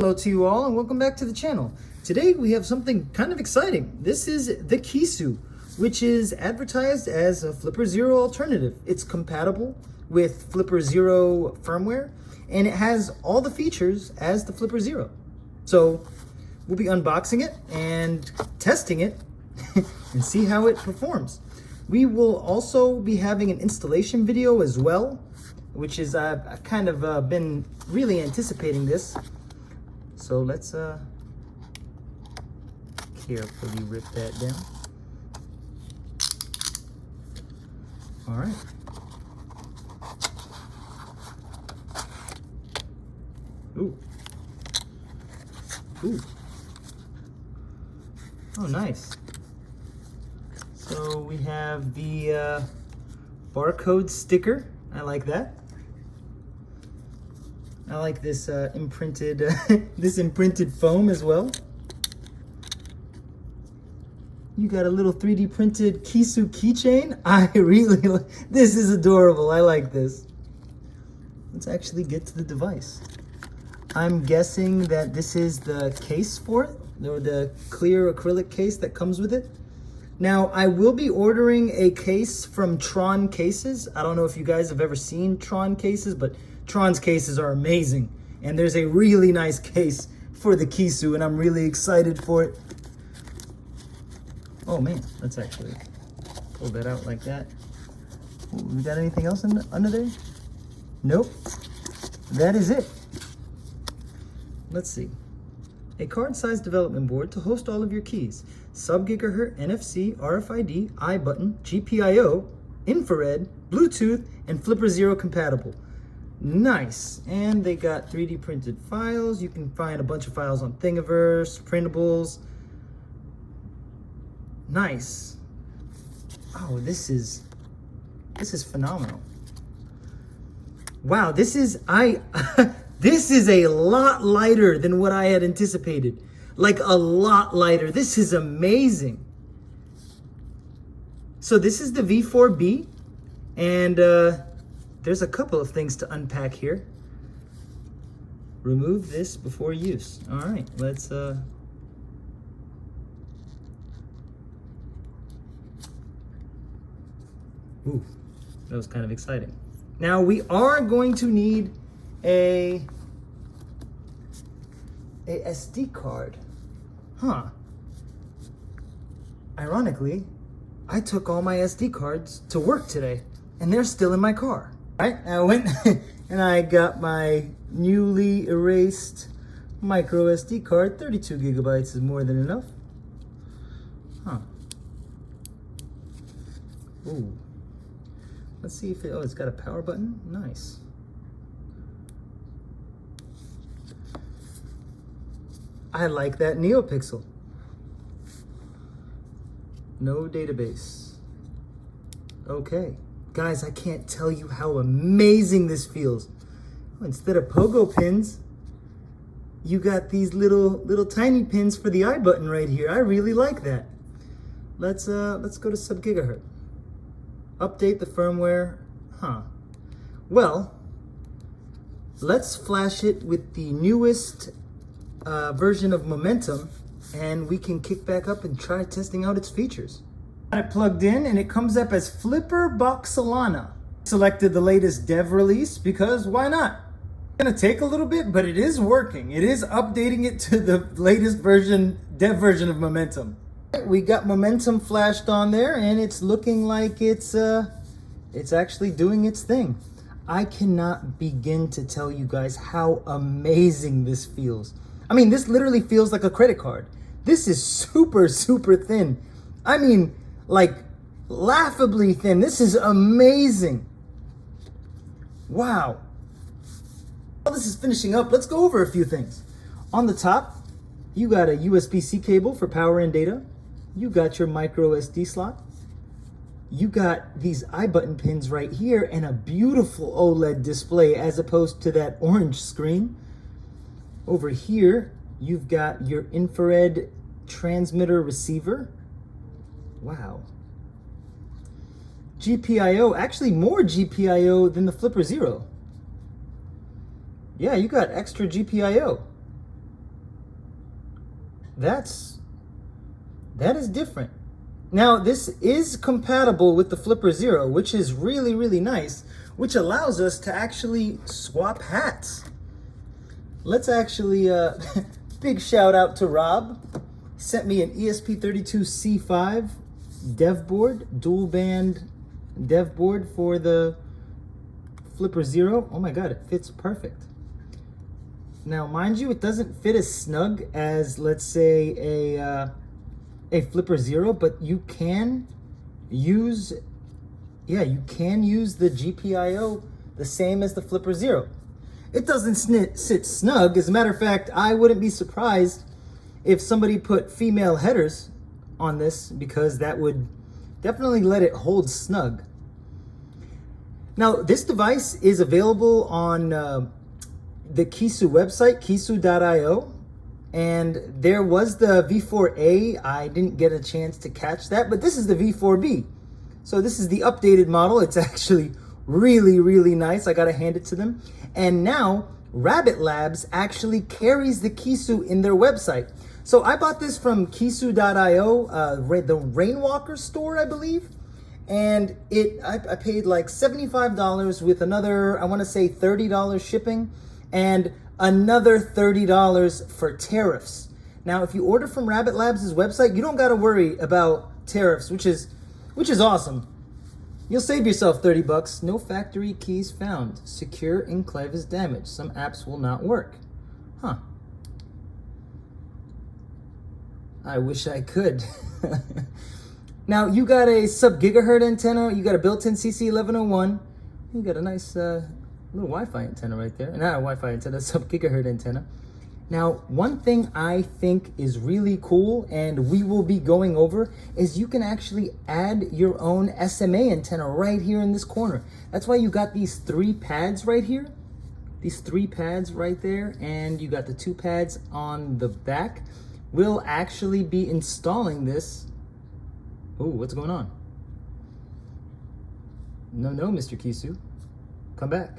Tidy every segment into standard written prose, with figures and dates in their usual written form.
Hello to you all and welcome back to the channel. Today we have something kind of exciting. This is the Kisu, which is advertised as a Flipper Zero alternative. It's compatible with Flipper Zero firmware and it has all the features as the Flipper Zero. So we'll be unboxing it and testing it and see how it performs. We will also be having an installation video as well, which is I've kind of been really anticipating this. So let's carefully rip that down. All right. Ooh. Ooh. Oh, nice. So we have the barcode sticker. I like that. I like this imprinted this imprinted foam as well. You got a little 3D printed Kisu keychain. I really like this. Is adorable. I like this. Let's actually get to the device. I'm guessing that this is the case for it, or the clear acrylic case that comes with it. Now, I will be ordering a case from Tron Cases. I don't know if you guys have ever seen Tron Cases, but Tron's cases are amazing. And there's a really nice case for the Kisu, and I'm really excited for it. Oh man, let's actually pull that out like that. Ooh, we got anything else under there? Nope. That is it. Let's see. A card-sized development board to host all of your keys. Sub-gigahertz, NFC, RFID, iButton, GPIO, infrared, Bluetooth, and Flipper Zero compatible. Nice. And they got 3D printed files. You can find a bunch of files on Thingiverse, printables. Nice. Oh, this is phenomenal. Wow, this is this is a lot lighter than what I had anticipated. Like a lot lighter. This is amazing. So this is the V4B, and there's a couple of things to unpack here. Remove this before use. All right, let's ooh, that was kind of exciting. Now we are going to need a SD card. Huh. Ironically, I took all my SD cards to work today and they're still in my car. Right? I went and I got my newly erased micro SD card. 32 gigabytes is more than enough. Huh. Ooh. Let's see if it's got a power button. Nice. I like that NeoPixel. No database. Okay. Guys, I can't tell you how amazing this feels. Instead of pogo pins, you got these little tiny pins for the I button right here. I really like that. Let's go to sub-gigahertz. Update the firmware. Huh. Well, let's flash it with the newest version of Momentum, and we can kick back up and try testing out its features. Got it plugged in and it comes up as Flipper Boxolana. Selected the latest dev release because why not? It's gonna take a little bit, but it is working. It is updating it to the latest version, dev version of Momentum. We got Momentum flashed on there and it's looking like it's actually doing its thing. I cannot begin to tell you guys how amazing this feels. I mean, this literally feels like a credit card. This is super, super thin. I mean, like laughably thin. This is amazing. Wow. While this is finishing up, let's go over a few things. On the top, you got a USB-C cable for power and data. You got your micro SD slot. You got these iButton pins right here and a beautiful OLED display as opposed to that orange screen. Over here, you've got your infrared transmitter receiver. Wow. GPIO, actually more GPIO than the Flipper Zero. Yeah, you got extra GPIO. that is different. Now, this is compatible with the Flipper Zero, which is really, really nice, which allows us to actually swap hats. Let's actually, big shout out to Rob. Sent me an ESP32C5 dev board, dual band dev board for the Flipper Zero. Oh my God, it fits perfect. Now, mind you, it doesn't fit as snug as, let's say, a Flipper Zero, but you can use, you can use the GPIO the same as the Flipper Zero. It doesn't sit snug. As a matter of fact, I wouldn't be surprised if somebody put female headers on this, because that would definitely let it hold snug. Now, this device is available on the Kisu website, kisu.io, and there was the V4A. I didn't get a chance to catch that, but this is the V4B. So this is the updated model. It's actually really, really nice. I gotta hand it to them. And now Rabbit Labs actually carries the Kisu in their website. So I bought this from kisu.io, the Rainwalker store, I believe. And I paid like $75 with another, I wanna say $30 shipping, and another $30 for tariffs. Now, if you order from Rabbit Labs' website, you don't gotta worry about tariffs, which is awesome. You'll save yourself 30 bucks. No factory keys found. Secure enclave is damaged. Some apps will not work. Huh. I wish I could. Now, you got a sub-gigahertz antenna. You got a built-in CC1101. You got a nice little Wi-Fi antenna right there. Not a Wi-Fi antenna, sub-gigahertz antenna. Now, one thing I think is really cool, and we will be going over, is you can actually add your own SMA antenna right here in this corner. That's why you got these 3 pads right here. These 3 pads right there, and you got the 2 pads on the back. We'll actually be installing this. Oh, what's going on? No, Mr. Kisu. Come back.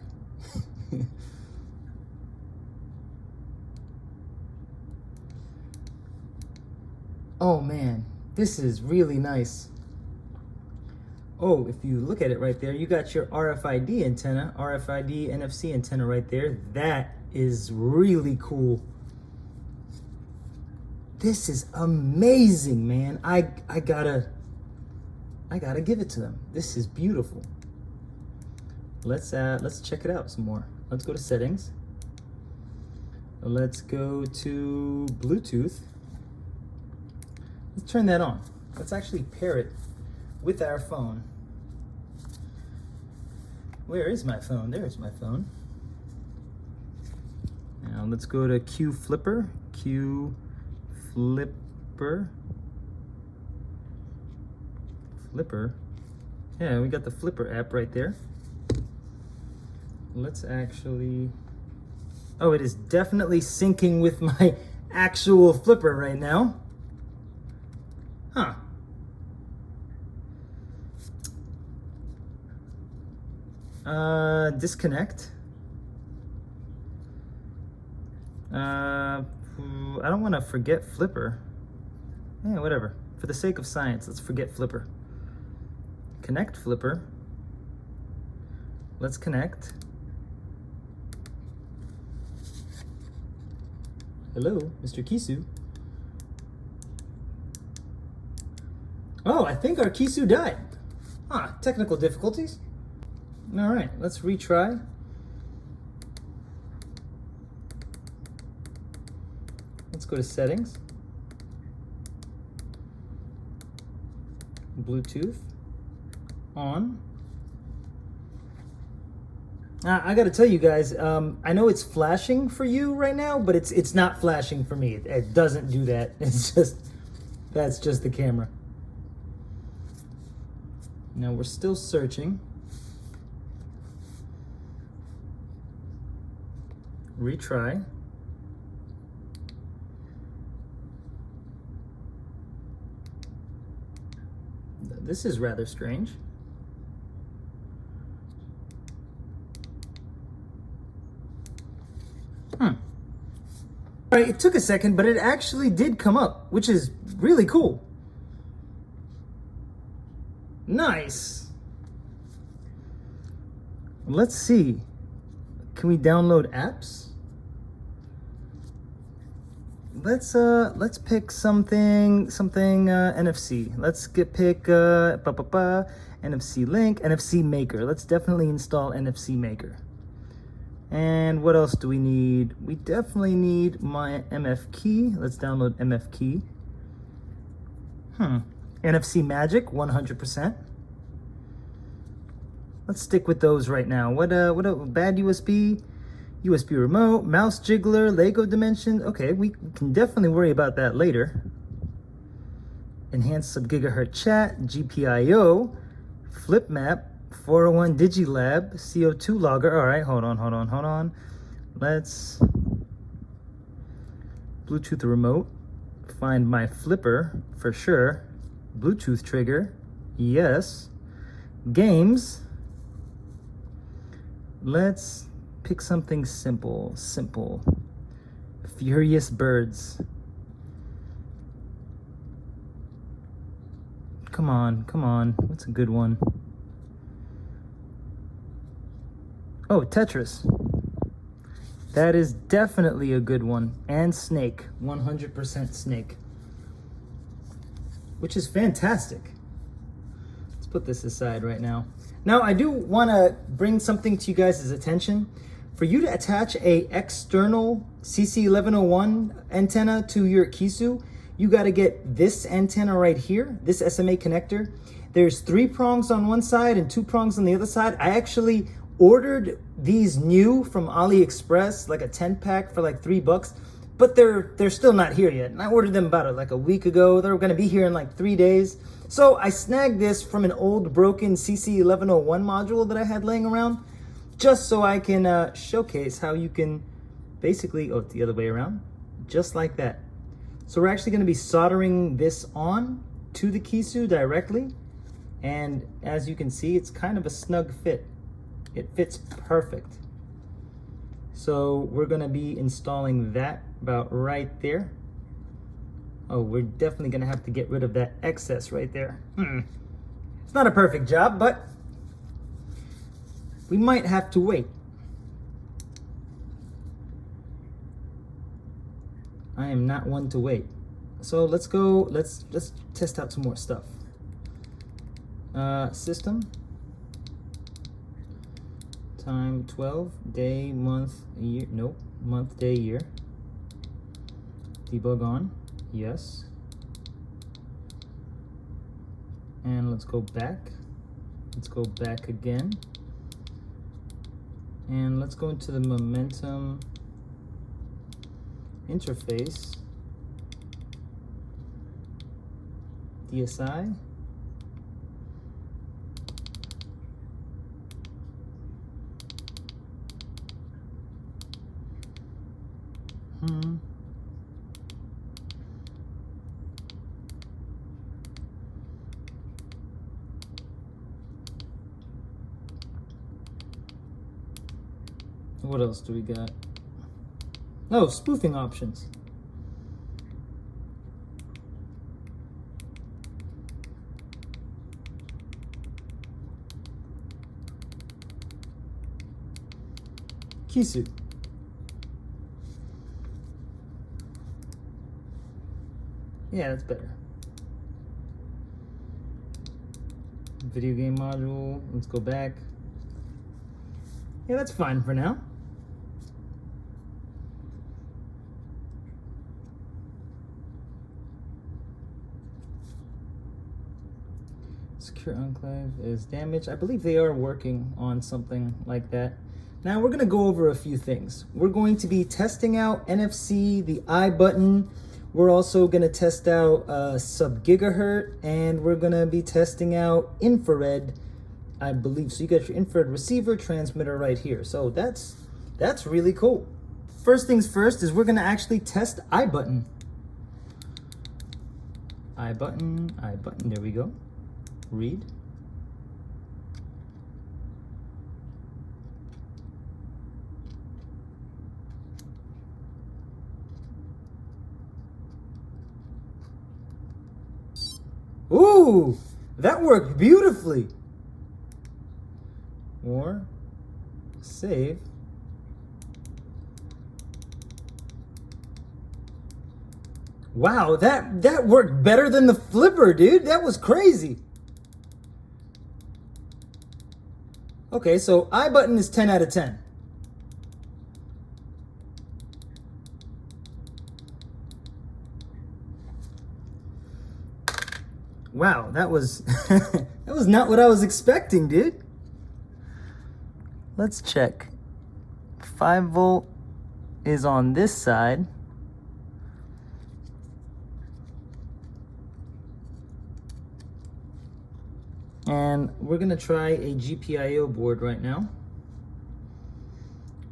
Oh man, this is really nice. Oh, if you look at it right there, you got your RFID antenna, RFID NFC antenna right there. That is really cool. This is amazing, man. I gotta give it to them. This is beautiful. Let's check it out some more. Let's go to settings. Let's go to Bluetooth. Let's turn that on. Let's actually pair it with our phone. Where is my phone? There's my phone. Now let's go to Q Flipper. Flipper. Yeah, we got the Flipper app right there. Let's actually... Oh, it is definitely syncing with my actual Flipper right now. Huh. Disconnect. I don't want to forget Flipper. Yeah, whatever. For the sake of science, let's forget Flipper. Connect Flipper. Let's connect. Hello, Mr. Kisu. Oh, I think our Kisu died. Huh, technical difficulties. All right, let's retry. Let's go to settings. Bluetooth on. I gotta tell you guys, I know it's flashing for you right now, but it's not flashing for me. It doesn't do that. It's just, that's just the camera. Now we're still searching. Retry. This is rather strange. All right, it took a second, but it actually did come up, which is really cool. Nice. Let's see. Can we download apps? Let's pick something NFC. Let's pick NFC link, NFC maker. Let's definitely install NFC maker. And what else do we need? We definitely need my MF key. Let's download MF key. NFC magic 100%. Let's stick with those right now. What bad USB remote, mouse jiggler, Lego dimension. Okay, we can definitely worry about that later. Enhanced sub-gigahertz chat, GPIO, flip map, 401 Digilab, CO2 logger. All right, hold on. Let's Bluetooth remote, find my flipper for sure. Bluetooth trigger, yes. Games, let's pick something simple. Furious Birds. Come on. What's a good one? Oh, Tetris. That is definitely a good one. And Snake. 100% Snake. Which is fantastic. Let's put this aside right now. Now, I do want to bring something to you guys' attention. For you to attach a external CC1101 antenna to your Kisu, you got to get this antenna right here, this SMA connector. There's 3 prongs on one side and 2 prongs on the other side. I actually ordered these new from AliExpress, like a 10-pack for like $3, but they're still not here yet. And I ordered them about like a week ago. They're going to be here in like 3 days. So I snagged this from an old broken CC1101 module that I had laying around, just so I can showcase how you can basically, oh, the other way around, just like that. So we're actually going to be soldering this on to the Kisu directly. And as you can see, it's kind of a snug fit. It fits perfect. So we're going to be installing that about right there. Oh, we're definitely going to have to get rid of that excess right there. It's not a perfect job, but we might have to wait. I am not one to wait. So let's go, let's test out some more stuff. System. Time 12, day, month, year, nope, month, day, year. Debug on, yes. And let's go back. Let's go back again. And let's go into the momentum interface. DSI. What else do we got? Oh, spoofing options. Kisu. Yeah, that's better. Video game module. Let's go back. Yeah, that's fine for now. Secure enclave is damaged. I believe they are working on something like that. Now we're going to go over a few things. We're going to be testing out NFC, the I button. We're also going to test out sub-gigahertz, and we're going to be testing out infrared, I believe. So you got your infrared receiver transmitter right here. So that's really cool. First things first is we're going to actually test I button. I button, there we go. Read. Ooh, that worked beautifully. More. Save. Wow, that worked better than the flipper, dude. That was crazy. Okay, so I button is 10 out of 10. Wow, that was that was not what I was expecting, dude. Let's check. 5 volt is on this side. And we're gonna try a GPIO board right now.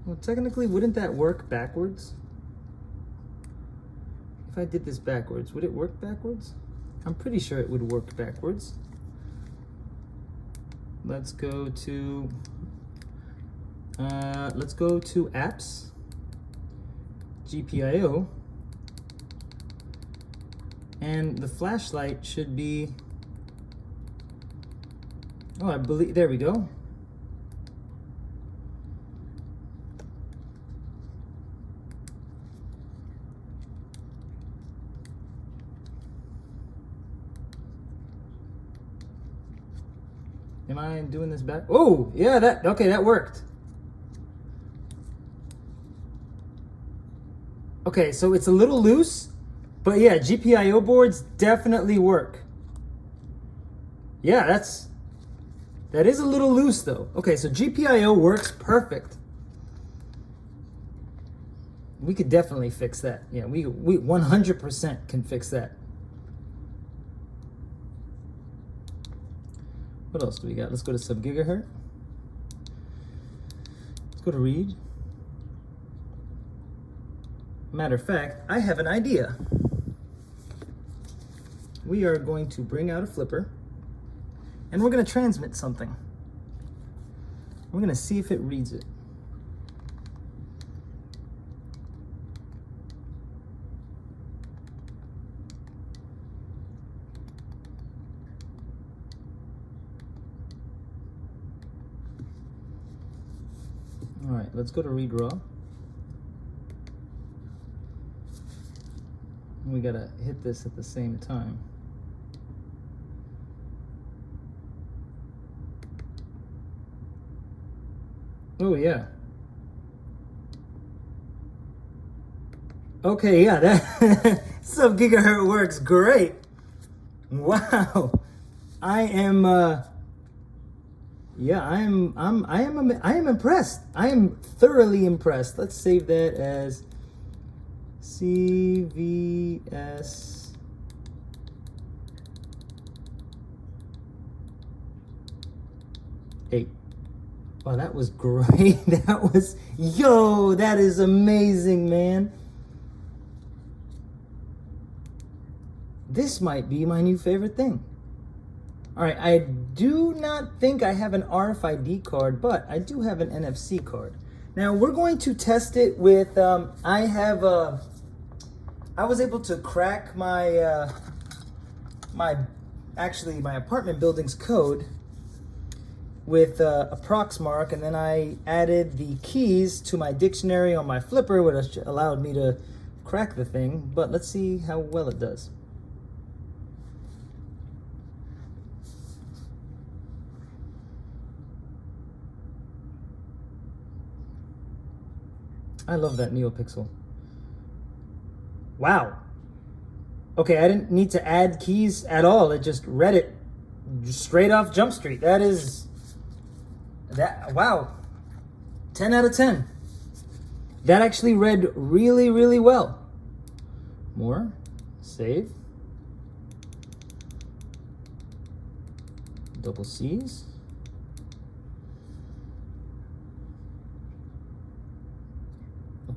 Well, technically, wouldn't that work backwards? If I did this backwards, would it work backwards? I'm pretty sure it would work backwards. Let's go to apps, GPIO, and the flashlight should be, oh, I believe, there we go. Am I doing this back? Oh, yeah, okay, that worked. Okay, so it's a little loose, but yeah, GPIO boards definitely work. Yeah, that is a little loose though. Okay, so GPIO works perfect. We could definitely fix that. Yeah, we 100% can fix that. What else do we got? Let's go to sub-gigahertz. Let's go to read. Matter of fact, I have an idea. We are going to bring out a flipper and we're going to transmit something. We're going to see if it reads it. All right, let's go to read raw. We gotta hit this at the same time. Oh yeah. Okay, yeah, that sub-gigahertz works great. Wow. I am impressed. I am thoroughly impressed. Let's save that as CVS 8. Wow, that was great. That is amazing, man. This might be my new favorite thing. All right, I do not think I have an RFID card, but I do have an NFC card. Now we're going to test it with, I was able to crack my apartment building's code with a Proxmark, and then I added the keys to my dictionary on my flipper, which allowed me to crack the thing. But let's see how well it does. I love that NeoPixel. Wow. Okay, I didn't need to add keys at all. It just read it straight off Jump Street. Wow. 10 out of 10. That actually read really, really well. More. Save. Double C's.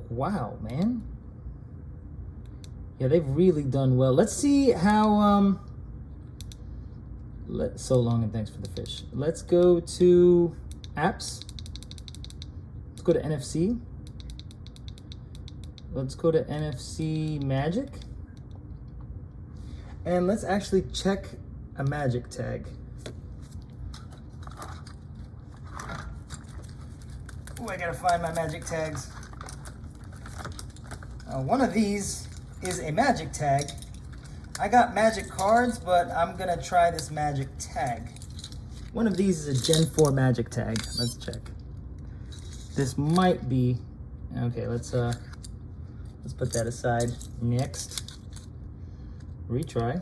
Wow, man. Yeah, they've really done well. Let's see how, so long and thanks for the fish. Let's go to apps. Let's go to NFC. Let's go to NFC Magic. And let's actually check a magic tag. Oh, I gotta find my magic tags. One of these is a magic tag. I got magic cards, but I'm gonna try this magic tag. One of these is a Gen 4 magic tag. Let's check. This might be, okay, let's put that aside. Next, retry.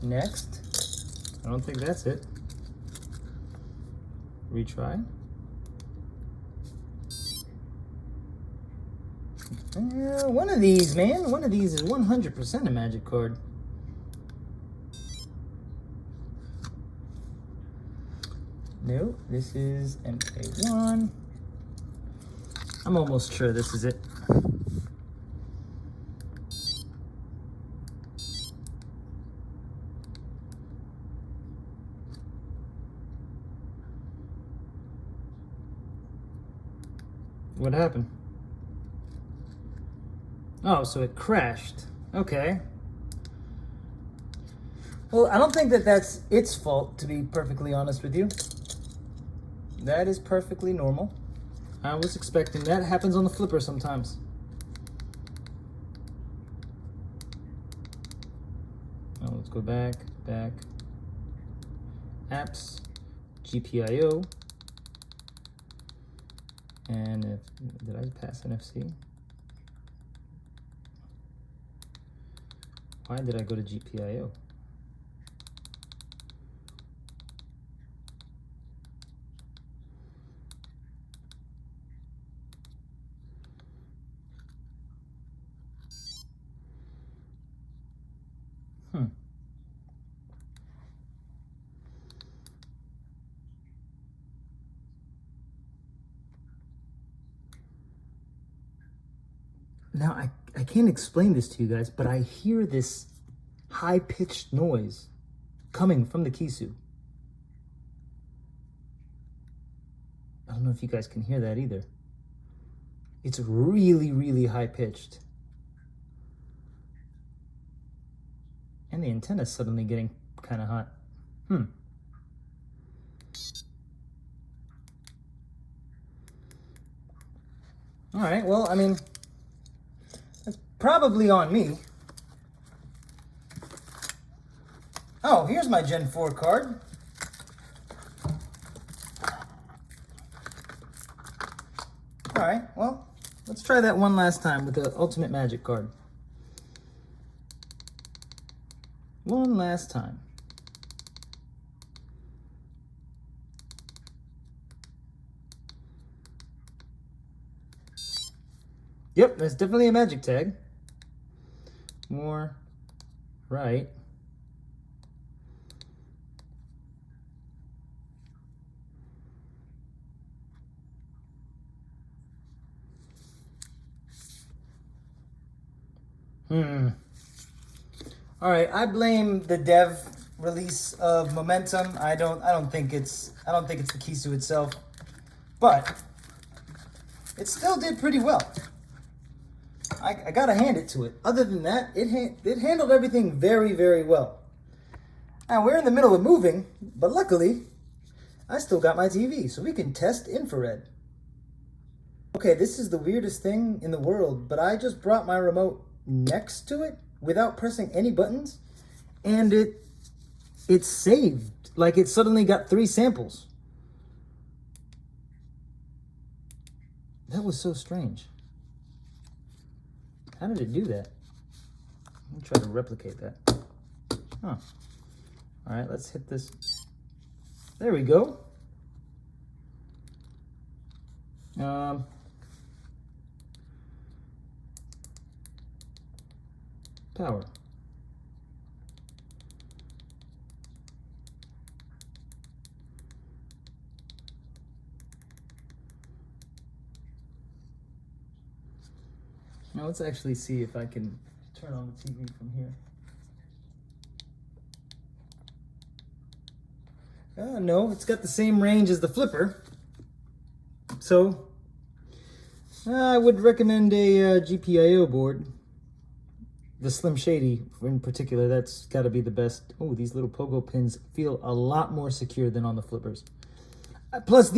Next, I don't think that's it. Retry. One of these, man. One of these is 100% a magic card. No, this is MK1. I'm almost sure this is it. What happened? Oh, so it crashed. Okay. Well, I don't think that that's its fault, to be perfectly honest with you. That is perfectly normal. I was expecting that. Happens on the flipper sometimes. Oh, let's go back. Apps, GPIO. And did I pass NFC? Why did I go to GPIO? Now, I can't explain this to you guys, but I hear this high-pitched noise coming from the Kisu. I don't know if you guys can hear that either. It's really, really high-pitched. And the antenna's suddenly getting kind of hot. All right, well, I mean, that's probably on me. Oh, here's my Gen 4 card. All right, well, let's try that one last time with the Ultimate Magic card. One last time. Yep, that's definitely a magic tag. More right. All right, I blame the dev release of Momentum. I don't think it's the Kisu itself, but it still did pretty well. I gotta hand it to it. Other than that, it handled everything very, very well. Now we're in the middle of moving, but luckily, I still got my TV, so we can test infrared. Okay, this is the weirdest thing in the world, but I just brought my remote next to it without pressing any buttons, and it saved. Like, it suddenly got 3 samples. That was so strange. How did it do that? Let me try to replicate that. Huh. All right, let's hit this. There we go. Power. Now let's actually see if I can turn on the TV from here. No, it's got the same range as the flipper. So I would recommend a GPIO board. The Slim Shady in particular, that's got to be the best. Oh, these little pogo pins feel a lot more secure than on the flippers. Plus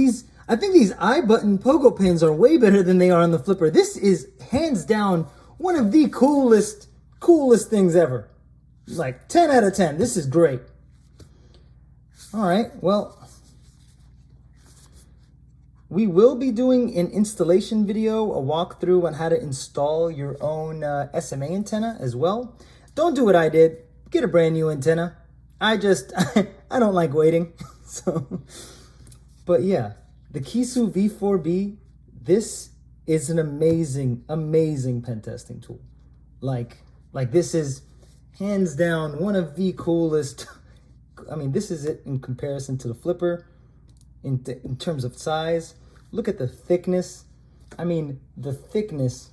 I think these I-button pogo pins are way better than they are on the flipper. This is hands down one of the coolest things ever. Like 10 out of 10. This is great. All right, well, we will be doing an installation video, a walkthrough on how to install your own SMA antenna as well. Don't do what I did. Get a brand new antenna. I don't like waiting. So, but yeah, the Kisu V4B, this is an amazing pen testing tool. Like this is hands down one of the coolest. I mean, this is it in comparison to the flipper. In terms of size, look at the thickness. I mean, the thickness,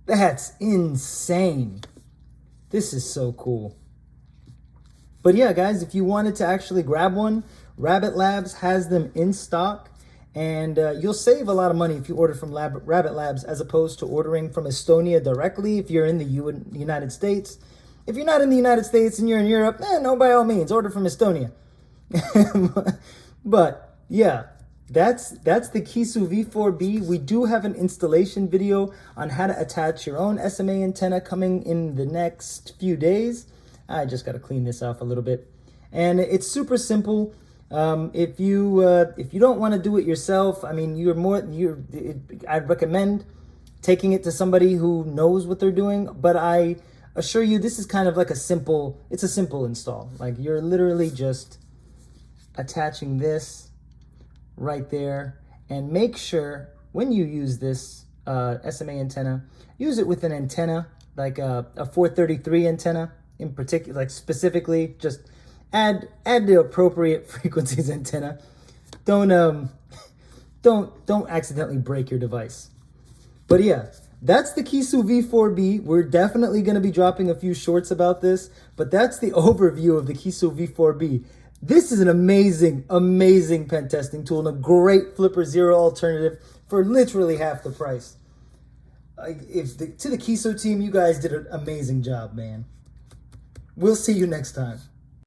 that's insane. This is so cool. But yeah, guys, if you wanted to actually grab one, Rabbit Labs has them in stock, and you'll save a lot of money if you order from Rabbit Labs as opposed to ordering from Estonia directly if you're in the United States. If you're not in the United States and you're in Europe, no, by all means, order from Estonia. But yeah, that's the Kisu V4B. We do have an installation video on how to attach your own SMA antenna coming in the next few days. I just got to clean this off a little bit, and it's super simple. If you don't want to do it yourself, I mean, I'd recommend taking it to somebody who knows what they're doing. But I assure you, this is kind of like it's a simple install. Like, you're literally just attaching this right there, and make sure when you use this SMA antenna, use it with an antenna like a 433 antenna in particular, like specifically. Just add the appropriate frequencies antenna. Don't accidentally break your device. But yeah, that's the Kisu V4B. We're definitely going to be dropping a few shorts about this, but that's the overview of the Kisu V4B. This is an amazing pen testing tool and a great Flipper Zero alternative for literally half the price. To the Kisu team, you guys did an amazing job, man. We'll see you next time.